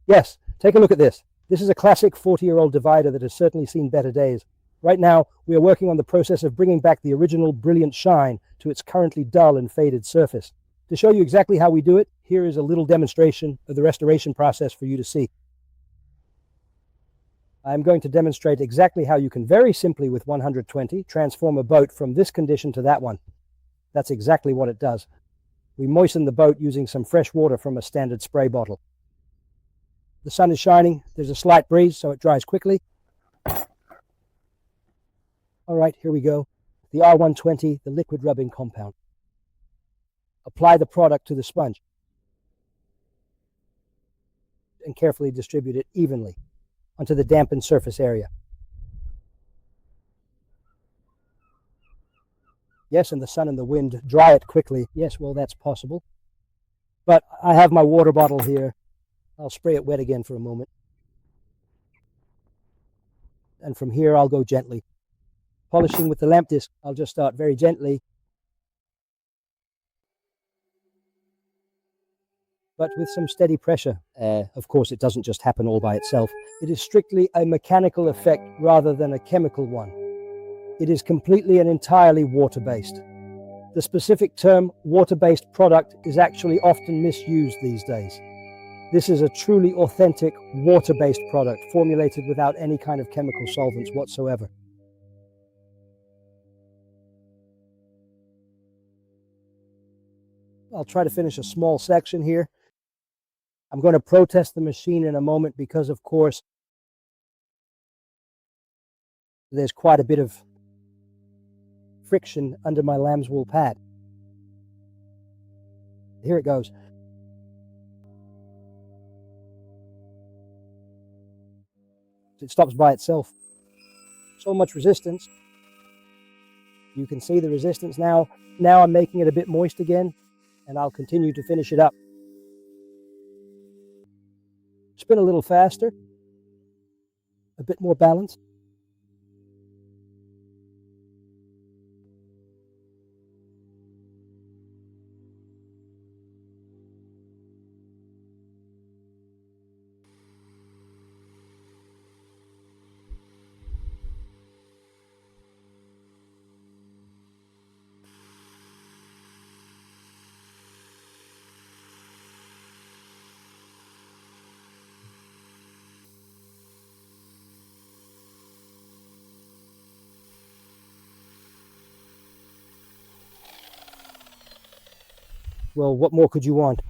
Yes, take a look at this. This is a classic 40-year-old divider that has certainly seen better days. Right now, we are working on the process of bringing back the original brilliant shine to its currently dull and faded surface. To show you exactly how we do it, here is a little demonstration of the restoration process for you to see. I'm going to demonstrate exactly how you can very simply with 120 transform a boat from this condition to that one. That's exactly what it does. We moisten the boat using some fresh water from a standard spray bottle. The sun is shining, there's a slight breeze, so it dries quickly. All right, here we go. The R-120, the liquid rubbing compound. Apply the product to the sponge and carefully distribute it evenly onto the dampened surface area. Yes, and the sun and the wind dry it quickly. Yes, well, that's possible. But I have my water bottle here. I'll spray it wet again for a moment. And from here, I'll go gently. Polishing with the lamp disc, I'll just start very gently. But with some steady pressure. Of course, it doesn't just happen all by itself. It is strictly a mechanical effect rather than a chemical one. It is completely and entirely water-based. The specific term water-based product is actually often misused these days. This is a truly authentic water-based product formulated without any kind of chemical solvents whatsoever. I'll try to finish a small section here. I'm going to protest the machine in a moment because, of course, there's quite a bit of friction under my lamb's wool pad. Here it goes. It stops by itself. So much resistance. You can see the resistance now. Now I'm making it a bit moist again, and I'll continue to finish it up. Spin a little faster, a bit more balance. Well, what more could you want?